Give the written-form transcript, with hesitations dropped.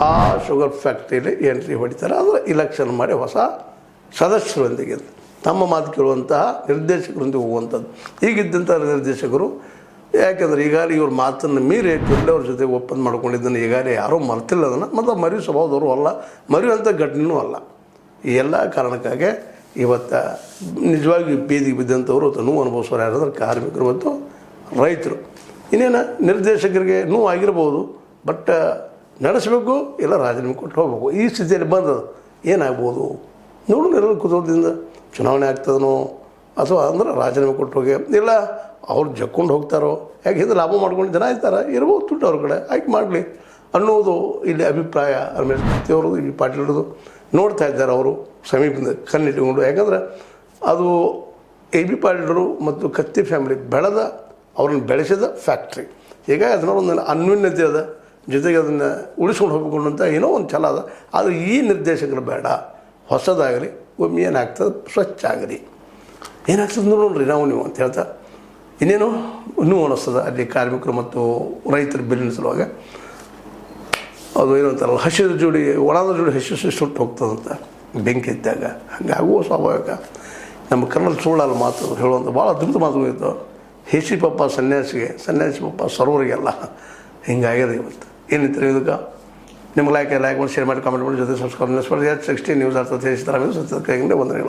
ಆ sugar ಫ್ಯಾಕ್ಟ್ರಿಯಲ್ಲಿ entry ಹೊಡಿತಾರೆ. ಅದರ ಇಲೆಕ್ಷನ್ ಮಾಡಿ ಹೊಸ ಸದಸ್ಯರೊಂದಿಗೆ ತಮ್ಮ ಮಾತು ಕೇಳುವಂತಹ ನಿರ್ದೇಶಕರೊಂದಿಗೆ ಹೋಗುವಂಥದ್ದು. ಈಗಿದ್ದಂಥ ನಿರ್ದೇಶಕರು ಯಾಕೆಂದರೆ ಈಗಾಗಲೇ ಇವ್ರ ಮಾತನ್ನು ಮೀರಿ ಅವ್ರ ಜೊತೆ ಒಪ್ಪಂದ ಮಾಡ್ಕೊಂಡಿದ್ದನ್ನು ಈಗಾಗಲೇ ಯಾರೂ ಮರ್ತಿಲ್ಲ ಅದನ್ನು, ಮತ್ತು ಮರಿ ಸ್ವಭಾವದವರು ಅಲ್ಲ, ಮರೆಯುವಂಥ ಘಟನೆಯೂ ಅಲ್ಲ. ಈ ಎಲ್ಲ ಕಾರಣಕ್ಕಾಗಿ ಇವತ್ತು ನಿಜವಾಗಿ ಬೀದಿಗೆ ಬಿದ್ದಂಥವ್ರು ಅಥವಾ ನೋವು ಅನುಭವಿಸೋರು ಯಾರಾದ್ರೆ ಕಾರ್ಮಿಕರು ಮತ್ತು ರೈತರು. ಇನ್ನೇನು ನಿರ್ದೇಶಕರಿಗೆ ನೋವು ಆಗಿರ್ಬೋದು, ಬಟ್ ನಡೆಸಬೇಕು ಇಲ್ಲ ರಾಜೀನಾಮೆ ಕೊಟ್ಟು ಹೋಗ್ಬೇಕು. ಈ ಸ್ಥಿತಿಯಲ್ಲಿ ಬಂದದು ಏನಾಗ್ಬೋದು ನೋಡು. ಎಲ್ಲರೂ ಕುತೂಹಲದಿಂದ ಚುನಾವಣೆ ಆಗ್ತದನೋ ಅಥವಾ ಅಂದ್ರೆ ರಾಜೀನಾಮೆ ಕೊಟ್ಟು ಹೋಗಿ ಇಲ್ಲ ಅವ್ರು ಜಕ್ಕೊಂಡು ಹೋಗ್ತಾರೋ, ಯಾಕೆಂದ್ರೆ ಲಾಭ ಮಾಡ್ಕೊಂಡು ಜನ ಇರ್ತಾರೆ, ಇರ್ಬೋದು ದುಡ್ಡು ಅವ್ರ ಕಡೆ ಆಯ್ಕೆ ಮಾಡಲಿ ಅನ್ನೋದು ಇಲ್ಲಿ ಅಭಿಪ್ರಾಯ. ರಮೇಶ್ ಕತ್ತಿ ಅವರು ಈ ಪಾಟೀಲ್ರದು ನೋಡ್ತಾ ಇದ್ದಾರೆ. ಅವರು ಸಮೀಪದಿಂದ ಕಣ್ಣಿಟ್ಟುಕೊಂಡು, ಯಾಕಂದ್ರೆ ಅದು ಎ ಬಿ ಪಾಟೀಲರು ಮತ್ತು ಕತ್ತಿ ಫ್ಯಾಮಿಲಿ ಬೆಳೆದ ಅವ್ರನ್ನ ಬೆಳೆಸಿದ ಫ್ಯಾಕ್ಟ್ರಿ. ಹೀಗಾಗಿ ಅದನ್ನ ಒಂದು ಅನ್ಯೂನ್ಯತೆ ಅದ, ಜೊತೆಗೆ ಅದನ್ನು ಉಳಿಸ್ಕೊಂಡು ಹೋಗ್ಬೇಕು ಅಂತ ಏನೋ ಒಂದು ಛಲ ಅದ. ಆದರೆ ಈ ನಿರ್ದೇಶಕರು ಬೇಡ, ಹೊಸದಾಗಲಿ, ಒಮ್ಮೆ ಏನಾಗ್ತದೆ ಸ್ವಚ್ಛ ಆಗಲಿ, ಏನಾಗ್ತದೆ ನೋಡ್ರಿ ನಾವು ನೀವು ಅಂತ ಹೇಳ್ತಾ ಇನ್ನೇನು ಇನ್ನೂ ಅನ್ನಿಸ್ತದೆ. ಅಲ್ಲಿ ಕಾರ್ಮಿಕರು ಮತ್ತು ರೈತರ ಬಿಲ್ಲಿನ ಸಲುವಾಗ ಅದು ಏನು ಅಂತಾರಲ್ಲ, ಹಸಿದ ಜೋಡಿ ಒಣದ ಜೋಡಿ ಹಸಿ ಸುಟ್ಟು ಹೋಗ್ತದಂತ ಬೆಂಕಿ ಇದ್ದಾಗ. ಹಂಗಾಗುವ ಸ್ವಾಭಾವಿಕ. ನಮ್ಮ ಕನ್ನಡ ಸುಳ್ಳಲ್ಲ ಮಾತು ಹೇಳುವಂಥ ಭಾಳ ಅದ್ಭುತ ಮಾತುಗಳು ಇತ್ತು. ಹೇಸಿ ಪಪ್ಪ ಸನ್ಯಾಸಿ ಪಪ್ಪ ಸರ್ವರಿಗೆಲ್ಲ ಹಿಂಗಾಗ್ಯದ ಇವತ್ತು. ಏನಿತ್ತು ಇದಕ್ಕೆ ನಿಮ್ಗೆ ಲೈಕ್ ಮಾಡಿ ಶೇರ್ ಮಾಡಿ ಕಾಮೆಂಟ್ ಮಾಡಿ, ಜೊತೆ ಸಬ್ಸ್ಕ್ರೈಬ್ ಮಾಡಿ. 16 ನ್ಯೂಸ್ ಅರ್ಥ ತಿಳಿಸಿದ್ದಾರೆ. ವಂದನೆಗಳು.